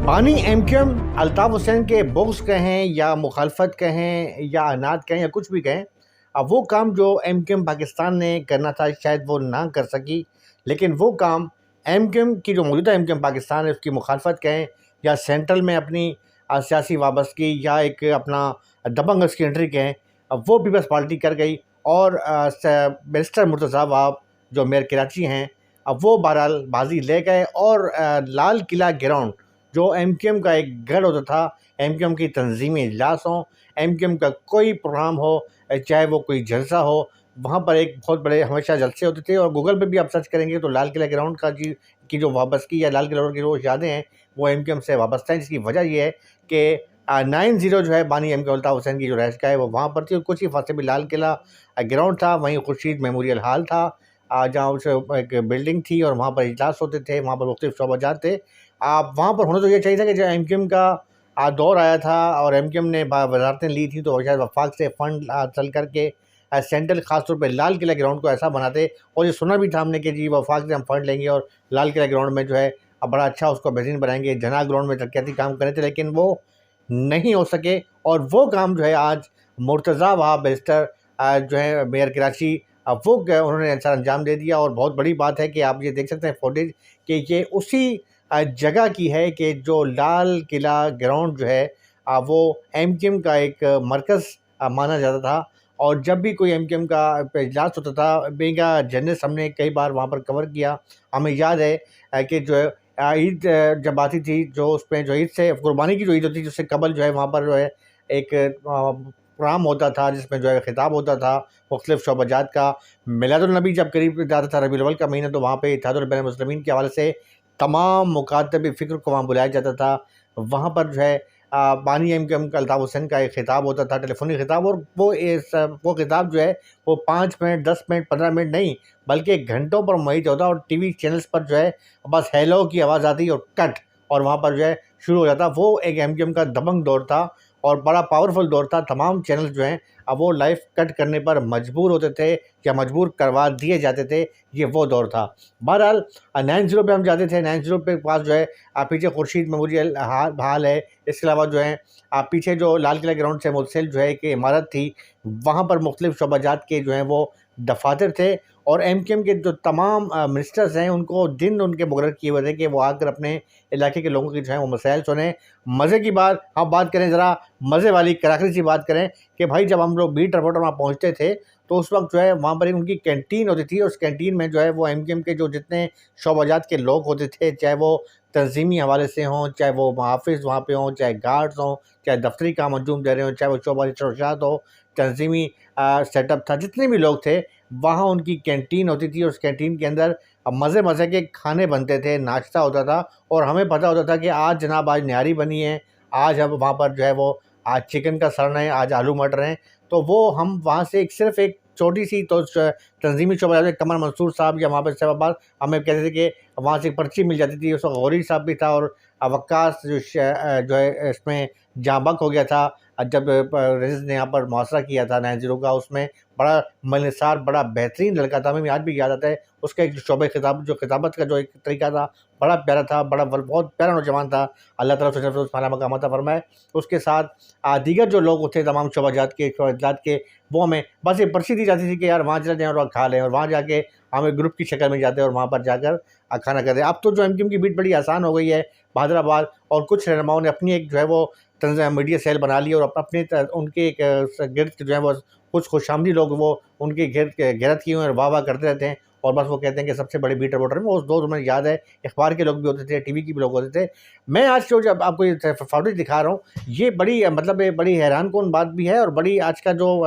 बानी एमक्यूएम अल्ताफ़ हुसैन के बुग़्ज़ कहें या मुखालफत कहें या अनाद कहें या कुछ भी कहें, अब वो काम जो एमक्यूएम पाकिस्तान ने करना था शायद वो ना कर सकी। लेकिन वो काम एमक्यूएम की जो मौजूदा एमक्यूएम पाकिस्तान है उसकी मुखालफत कहें या सेंट्रल में अपनी सियासी वाबस्तगी या एक अपना दबंग उसकी एंट्री कहें, अब वो पीपल्स पार्टी कर गई। और बैरिस्टर मुर्तज़ा वहाब जो मेयर कराची हैं, अब वो बहरहाल बाजी ले गए और लाल किला ग्राउंड जो एमक्यूएम का एक गढ़ होता था, एमक्यूएम की तंजीमी इजलास हों, एमक्यूएम का कोई प्रोग्राम हो, चाहे वो कोई जलसा हो, वहाँ पर एक बहुत बड़े हमेशा जलसे होते थे। और गूगल पे भी आप सर्च करेंगे तो लाल किला ग्राउंड का की जो वाबस्तगी या लाल किला ग्राउंड की जो यादें हैं वो एमक्यूएम से वाबस्ता हैं। जिसकी वजह ये है कि 90 जो है बानी एमक्यूएम अल्ताफ़ हुसैन की जो रहायशगाह है वो वहाँ पर थी और कुछ ही फासले में लाल किला ग्राउंड था, वहीं खुर्शीद मेमोरियल हॉल था, जहाँ उस एक बिल्डिंग थी और वहाँ पर इजलास होते थे, वहाँ पर मुख्तलिफ शोबाजात थे। वहाँ पर होना तो ये चाहिए था कि जब एमक्यूएम का दौर आया था और एमक्यूएम ने वज़ारतें ली थी तो शायद वफाक से फ़ंड हासिल करके सेंट्रल ख़ास तौर पे लाल किला ग्राउंड को ऐसा बनाते। और ये सुना भी था हमने कि जी वफाक से हम फ़ंड लेंगे और लाल किला ग्राउंड में जो है बड़ा अच्छा उसको बेहतरीन बनाएंगे, जना ग्राउंड में तरक्याती काम कर रहे थे, लेकिन वो नहीं हो सके। और वो काम जो है आज मुर्तज़ा वहाब बैरिस्टर जो है मेयर कराची, वो उन्होंने अंजाम दे दिया। और बहुत बड़ी बात है कि आप ये देख सकते हैं फुटेज कि ये उसी जगह की है कि जो लाल किला ग्राउंड जो है वो एमक्यूएम का एक मरकज़ माना जाता था। और जब भी कोई एमक्यूएम का इजलास होता था, बेगा जर्नलिस्ट हमने कई बार वहाँ पर कवर किया, हमें याद है कि जो है ईद जब आती थी, जो उसमें जो ईद से कुर्बानी की जो ईद होती थी उससे कबल जो है वहाँ पर जो है एक प्रोग्राम होता था जिसमें जो है खिताब होता था मुख्तलिफ शोबाजात का। मिलादुलनबी जब करीब जाता था रबीउल अव्वल का महीना, तो वहाँ पे इत्तेहादुल बैन मुस्लिमीन के हवाले से तमाम मुकातबी फ़िक्र को वहाँ बुलाया जाता था। वहाँ पर जो है बानी एमक्यूएम का अल्ताफ़ हुसैन का एक खिताब होता था, टेलीफ़ोनिक खिताब। और वो खिताब जो है वो 5 मिनट, 10 मिनट, 15 मिनट नहीं बल्कि घंटों पर मुहित होता। और टीवी चैनल्स पर जो है बस हेलो की आवाज़ आती और कट, और वहाँ पर जो है शुरू हो जाता। वो एक एमक्यूएम का दबंग दौर था और बड़ा पावरफुल दौर था। तमाम चैनल्स जो हैं अब वो लाइव कट करने पर मजबूर होते थे या मजबूर करवा दिए जाते थे। ये वो दौर था। बहरहाल 90 पे हम जाते थे, 90 पे पास जो है पीछे खुर्शीद मेमोरियल हॉल है। इसके अलावा जो है पीछे जो लाल किला ग्राउंड से मुंसलिक जो है एक इमारत थी, वहाँ पर मुख्तलिफ शोबाजात के जो हैं वो दफातर थे। और एमक्यूएम के जो तमाम मिनिस्टर्स हैं उनको दिन उनके मुकर्रर किए हुए थे कि वो आकर अपने इलाके के लोगों की जो है वो मसाइल सुने। मज़े की बात हम बात करें, ज़रा मज़े वाली कराकरी सी बात करें कि भाई जब हम लोग बीट रिपोर्टर वहाँ पहुँचते थे तो उस वक्त जो है वहाँ पर एक उनकी कैंटीन होती थी। उस कैंटीन में जो है वो एमक्यूएम के जो जितने शोबाजात के लोग होते थे, चाहे वो तंजीमी हवाले से हों, चाहे वो मुहाफ़िज़ वहाँ पे हों, चाहे गार्ड्स हों, चाहे दफ्तरी काम अंजुम दे रहे हों, चाहे वो शोबा शोशात हो, तंजीमी सेटअप था, जितने भी लोग थे वहाँ उनकी कैंटीन होती थी। उस कैंटीन के अंदर मज़े-मज़े के खाने बनते थे, नाश्ता होता था और हमें पता होता था कि आज जनाब आज निहारी बनी है, आज अब वहाँ पर जो है वो आज चिकन का सरण है, आज आलू मटर हैं। तो वो हम वहाँ से सिर्फ़ एक छोटी-सी तो तंज़ीमी शोबा कमर मंसूर साहब या वहाँ पर साहब हमें कहते थे कि वहाँ से एक पर्ची मिल जाती थी। उस वक़्त गौरी साहब भी था और वक्कास जो है इसमें जहाँ बक हो गया था जब रईस ने यहाँ पर मुहासरा किया था 90 का, उसमें बड़ा मिलनसार, बड़ा बेहतरीन लड़का था। हमें आज भी याद आता है उसका एक शोबे खिताब जो खिताबत का जो एक तरीका था बड़ा प्यारा था, बहुत प्यारा नौजवान था। अल्लाह ताला उसे फ़ाला मक़ाम अता फ़रमाए। उसके साथ दीगर जो लोग थे तमाम शोबाजात के वो हमें बस एक पर्ची दी जाती थी कि यार वहाँ चले जाएँ और खा लें, और वहाँ जाके हम एक ग्रुप की शक्ल में जाते हैं और वहाँ पर जाकर खाना खाते हैं। अब तो जो एमक्यूएम की बीट बड़ी आसान हो गई है हैदराबाद, और कुछ रहनुमाओं ने अपनी एक जो है वो मीडिया सेल बना ली और अपने उनके एक गिर्द जो है वो कुछ खुशामदी लोग वो उनके गिरद किए हुए हैं और वाह-वाह करते रहते हैं और बस वो कहते हैं कि सबसे बड़े बीट रिपोर्टर हैं। वो उस दौर में याद है अखबार के लोग भी होते थे, टीवी के भी लोग होते थे। मैं आज जो जब आपको ये फुटेज दिखा रहा हूँ, ये बड़ी मतलब ये बड़ी हैरानकुन बात भी है और बड़ी आज का जो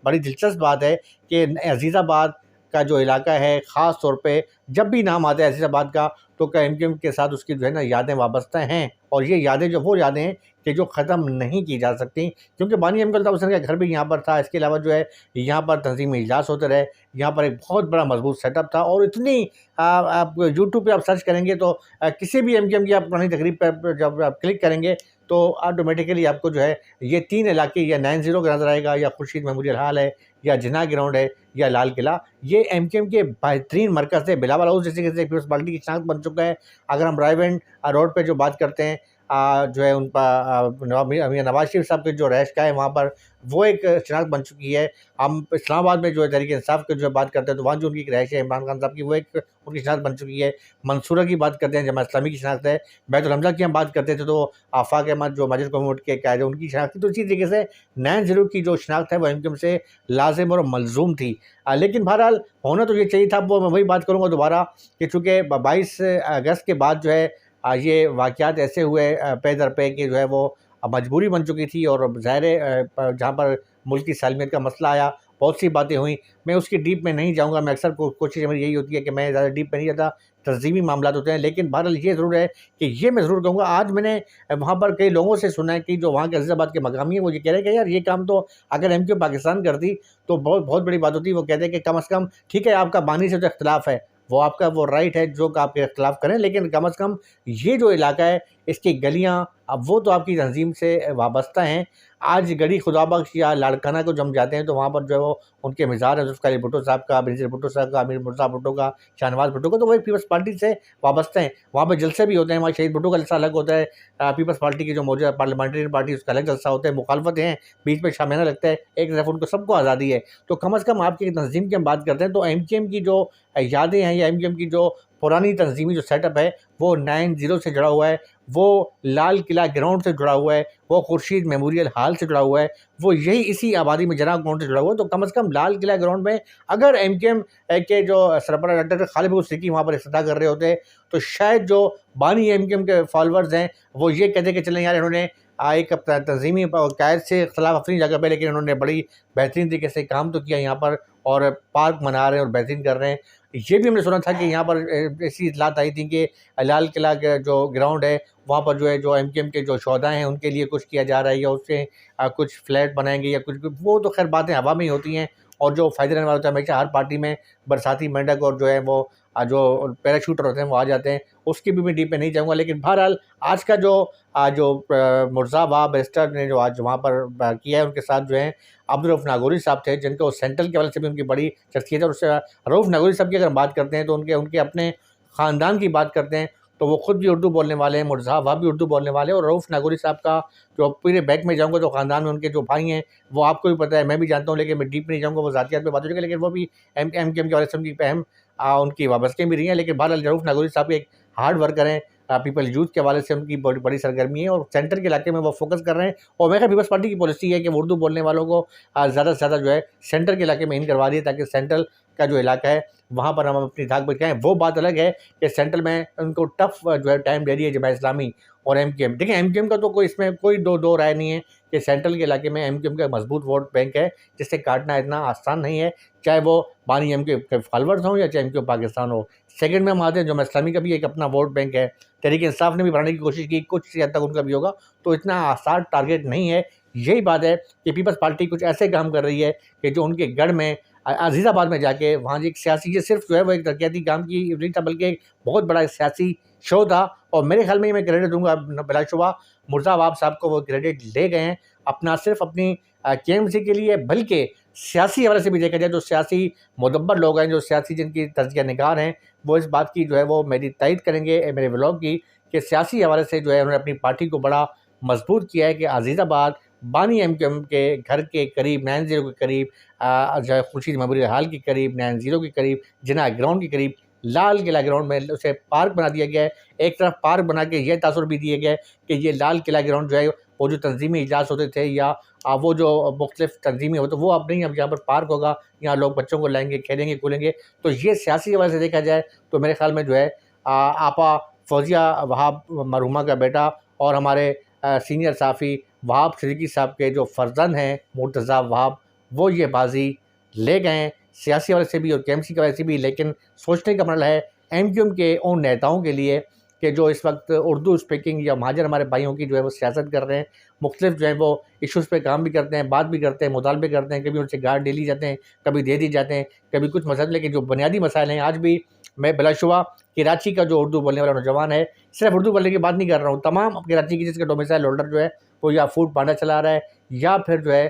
बड़ी दिलचस्प बात है कि अज़ीज़ाबाद का जो इलाका है, ख़ास तौर पे जब भी नाम आता है अज़ीज़ाबाद का तो क्या एमक्यूएम के साथ उसकी जो है ना यादें वाबस्ता हैं। और ये यादें जो वो यादें हैं कि जो ख़त्म नहीं की जा सकती, क्योंकि बानी एमक्यूएम अल्ताफ़ हुसैन का घर भी यहाँ पर था। इसके अलावा जो है यहाँ पर तंज़ीमी इजलास होते रहे, यहाँ पर एक बहुत बड़ा मज़बूत सेटअप था। और इतनी आप यूट्यूब पे आप सर्च करेंगे तो किसी भी एमक्यूएम की आप पुरानी तकरीब पर जब आप क्लिक करेंगे तो ऑटोमेटिकली आपको जो है ये 3 इलाके या 9-0 का नज़र आएगा, या खुर्शीद मेमोरियल हॉल है, या जिन्ना ग्राउंड है, या लाल किला। ये एमकेएम के बेहतरीन मरकज़ है। बिलावल हाउस जैसे कि पीपल्स पार्टी की शनाख्त बन चुका है। अगर हम रायवेंड रोड पे जो बात करते हैं, जो है उनका नवाज शरीफ साहब के जो रहायश का है वहाँ पर, वो एक शनाख्त बन चुकी है। हम इस्लामाबाद में जो है तहरीक इंसाफ की जो बात करते हैं तो वहाँ जो उनकी रहायश है इमरान खान साहब की, वो एक उनकी शनाख्त बन चुकी है। मंसूरा की बात करते हैं, जमात इस्लामी की शनाख्त है। बैतुल हमजा की हम बात करते थे तो आफाक अहमद जो मस्जिद कम्युनिटी के कायदे उनकी शनाख्त थी। तो इसी तरीके से 9-0 की जो शनाख्त है वो एमकेएम से लाजिम और मलजूम थी। लेकिन बहरहाल होना तो ये चाहिए था। वो मैं वही बात करूँगा दोबारा कि चूँकि 22 अगस्त के बाद जो है ये वाक़यात ऐसे हुए पे दर पे कि जो है वो मजबूरी बन चुकी थी, और ज़ाहिर है जहाँ पर मुल्क की सालमियत का मसला आया, बहुत सी बातें हुई। मैं उसकी डीप में नहीं जाऊँगा। मैं अक्सर कोशिश मेरी यही होती है कि मैं ज़्यादा डीप में नहीं जाता, तंज़ीमी मामलात होते हैं। लेकिन बहरहाल ये ज़रूर है कि ये मैं ज़रूर कहूँगा, आज मैंने वहाँ पर कई लोगों से सुना है कि जो वहाँ के अज़ीज़ाबाद के मकामी हैं, वो ये कह रहे हैं कि यार ये काम तो अगर एमक्यू पाकिस्तान करती तो बहुत बहुत बड़ी बात होती। वो कहते हैं कि कम से कम ठीक है, आपका बानी से तो इख्तिलाफ़ है, वो आपका वो राइट है जो आप इख्तिलाफ़ करें, लेकिन कम से कम ये जो इलाका है, इसकी गलियाँ, अब वो तो आपकी तंज़ीम से वाबस्ता हैं। आज गढ़ी खुदाबख्श या लाड़काना को जब हम जाते हैं तो वहाँ पर जो है वो उनके मज़ार है, ज़ुल्फ़िकार अली भुट्टो साहब का, बेनज़ीर भुट्टो साहब का, अमीर मुर्तज़ा भुट्टो का, शाहनवाज़ भुट्टो का, तो वो एक पीपल्स पार्टी से वाबस्ता हैं। वहाँ पे जलसे भी होते हैं। वहाँ शहीद भुट्टो का जलसा अलग होता है। पीपल्स पार्टी की जो मौजूदा पार्लियामेंट्री पार्टी उसका अलग जलसा होता है। मुखालफतें हैं, बीच में शामियाना लगता है, एक तरफ उनको सबको आज़ादी है। तो कम से कम आपकी तंज़ीम की हम बात करते हैं तो एमकेएम की जो यादें हैं, या एमकेएम की जो पुरानी तंज़ीमी जो सेटअप है वो 9-0 से जुड़ा हुआ है, वो लाल किला ग्राउंड से जुड़ा हुआ है, वो खुर्शीद मेमोरियल हॉल से जुड़ा हुआ है, वो यही इसी आबादी में जना ग्राउंड से जुड़ा हुआ है। तो कम से कम लाल किला ग्राउंड में अगर एमकेएम के जो सरबराह डॉक्टर खालिद महमूद सिद्दीकी वहाँ पर इफ्तिताह कर रहे होते तो शायद जो बानी एमकेएम के फॉलोअर्स हैं वो ये कहते कि चलें यार, इन्होंने एक तंज़ीमी कायद से खिलाफ अपनी जगह पे, लेकिन उन्होंने बड़ी बेहतरीन तरीके से काम तो किया यहाँ पर, और पार्क बना रहे हैं और बेहतरीन कर रहे हैं। ये भी हमने सुना था कि यहाँ पर ऐसी इतलात आई थी कि लाल किला का जो ग्राउंड है वहाँ पर जो है जो एमकेएम के जो शोहदा हैं उनके लिए कुछ किया जा रहा है, या उससे कुछ फ्लैट बनाएंगे या कुछ, वो तो खैर बातें हवा में ही होती हैं। और जो फ़ायदे रहने वाला होता है, हमेशा हर पार्टी में बरसाती मेंढक और जो है वो जो पैराशूटर होते हैं वो आ जाते हैं। उसकी भी मैं डीप में नहीं जाऊँगा। लेकिन बहरहाल आज का जो मुर्तज़ा वहाब बैरिस्टर ने जो आज वहाँ पर किया है, उनके साथ जो है अब्दुल रऊफ़ नागौरी साहब थे, जिनको सेंट्रल के हवाले से भी उनकी बड़ी शख्सियत है। और उससे रऊफ़ नागौरी साहब की अगर हम बात करते हैं तो उनके अपने ख़ानदान की बात करते हैं तो वो खुद भी उर्दू बोलने वाले हैं, मुर्तज़ा वहाब भी उर्दू बोलने वाले हैं। और रऊफ़ नागौरी साहब का जो पूरे बैक में जाऊँगा तो ख़ानदान में उनके जो भाई हैं वो आपको भी पता है, मैं भी जानता हूँ, लेकिन मैं डीप नहीं जाऊँगा, वो ज़ातियात पे बात हो जाएगी। लेकिन वो भी एमकेएम के हवाले से उनकी अहम उनकी वाबस्तें भी रही हैं। लेकिन बहरहाल रऊफ़ नागौरी साहब एक हार्ड वर्कर हैं। पीपल यूथ के हवाले से उनकी बड़ी बड़ी सरगर्मी है, और सेंटर के इलाके में वो फोकस कर रहे हैं। और मेरे ख्याल पीपल्स पार्टी की पॉलिसी है कि वो उर्दू बोलने वालों को ज़्यादा से ज़्यादा जो है सेंटर के इलाके में इन करवा दिए, ताकि सेंट्रल का जो इलाका है वहाँ पर हम अपनी धाक बचाएँ। वो बात अलग है कि सेंट्रल में उनको टफ जो है टाइम दे रही है जमात इस्लामी और एमकेएम। देखिए एमकेएम का तो कोई इसमें कोई दो राय नहीं है कि सेंट्रल के इलाके में एमकेएम का मजबूत वोट बैंक है, जिससे काटना इतना आसान नहीं है, चाहे वो बानी एमकेएम के फॉलोअर्स हों या चाहे एमकेएम पाकिस्तान हो। सेकंड में हम आते हैं जमात इस्लामी का भी एक अपना वोट बैंक है। तहरीक इंसाफ ने भी बढ़ाने की कोशिश की, कुछ हद तक उनका भी होगा, तो इतना आसान टारगेट नहीं है। यही बात है कि पीपल्स पार्टी कुछ ऐसे काम कर रही है कि जो उनके गढ़ में अज़ीज़ाबाद में जाके वहाँ एक सियासी, ये सिर्फ जो है वो एक तरक्याती काम की नहीं था, बल्कि एक बहुत बड़ा सियासी शो था। और मेरे ख्याल में मैं क्रेडिट दूंगा बिलाशुबा मुर्तज़ा वहाब साहब को, वो क्रेडिट ले गए हैं अपना सिर्फ अपनी केएमसी के लिए, बल्कि सियासी हवाले से भी देखा जाए तो सियासी मुदब्बर लोग हैं, जो सियासी जिनकी तज़किया निगार हैं, वो इस बात की जो है वो मेरी तायद करेंगे मेरे व्लॉग की, कि सियासी हवाले से जो है उन्होंने अपनी पार्टी को बड़ा मजबूत किया है कि अज़ीज़ाबाद बानी एमकेएम के घर के करीब 9-0 के करीब, जो है खुर्शीद मेमोरियल हॉल के करीब, 9-0 के करीब, जिन्ना ग्राउंड के करीब, लाल किला ग्राउंड में उसे पार्क बना दिया गया है। एक तरफ पार्क बना के यह तासुर भी दिया गया है कि ये लाल किला ग्राउंड जो है वो जो तंजीमी इजलास होते थे या वो जो मुख्तलिफ तंजीमें होते वो अब नहीं, अब यहाँ पर पार्क होगा, यहाँ लोग बच्चों को लाएंगे, खेलेंगे कूलेंगे। तो ये सियासी हवाले से देखा जाए तो मेरे ख्याल में जो है आपा फौजिया वहाब मरहुमा का बेटा और हमारे सीनियर साफ़ी वहाब सिद्दीकी साहब के जो फर्जंद हैं मुर्तज़ा वहाब, वो ये बाजी ले गए हैं सियासी हवाले से भी और केएमसी की वजह से भी। लेकिन सोचने का मरल है एमक्यूएम के उन नेताओं के लिए कि जो इस वक्त उर्दू स्पीकिंग या महाजर हमारे भाइयों की जो है वो सियासत कर रहे हैं, मुख्तलिफ जो है वो इशूज़ पे काम भी करते हैं, बात भी करते हैं, मुतालबे करते हैं, कभी उनसे गार्ड ले ली जाते हैं, कभी दे दी जाते हैं, कभी कुछ मसाइल, लेकिन जो बुनियादी मसाइल हैं आज भी मैं बिलाशुबा कराची का जो उर्दू बोलने वाला नौजवान है, सिर्फ उर्दू बोलने की बात नहीं कर रहा हूँ, तमाम कराची की जिसका डोमिसाइल होल्डर जो है वो या फूड पांडा चला रहा है या फिर जो है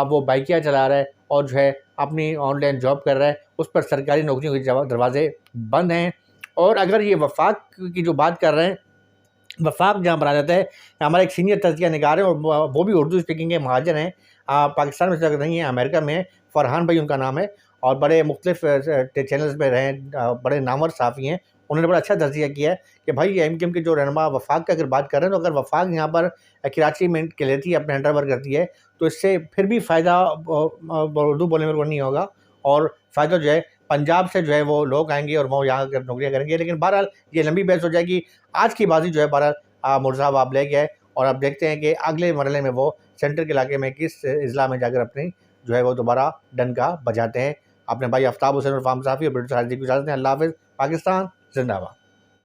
वो बाइकियाँ चला रहा है और जो है अपनी ऑनलाइन जॉब कर रहा है, उस पर सरकारी नौकरियों के दरवाजे बंद हैं। और अगर ये वफाक की जो बात कर रहे हैं, वफाक जहाँ पर आ जाता है, हमारा एक सीनियर तज़किया निगार है और वो भी उर्दू स्पीकिंग के महाजन हैं, पाकिस्तान में से नहीं है, अमेरिका में है, फ़रहान भाई उनका नाम है और बड़े मुख्तलिफ चैनल्स में रहे, बड़े नामवर साफ़ी हैं। उन्होंने बड़ा अच्छा तज़किया किया है कि भाई एमक्यूएम के जो रहनुमा वफाक की अगर बात कर रहे हैं, तो अगर वफाक यहाँ पर कराची में के लेती है, अपने अंडर वर्क करती है, तो इससे फिर भी फ़ायदा उर्दू बोलने में नहीं होगा और फ़ायदा जो है पंजाब से जो है वो लोग आएँगे और वो यहाँ आकर नौकरियाँ करेंगे। लेकिन बहरहाल ये लंबी बहस हो जाएगी। आज की बाजी जो है बहरहाल मुर्ज़ा साहब आप ले गए और अब देखते हैं कि अगले मरहले में वो सेंटर के इलाके में किस अज़ला में जाकर अपनी जो है वो दोबारा डंका बजाते हैं। अपने भाई आफ्ताब हुसैन और फार्म साफ़ी और प्रोड्यूसर हाजी को इजाज़त दें। अल्लाह हाफ़िज़। पाकिस्तान ज़िंदाबाद।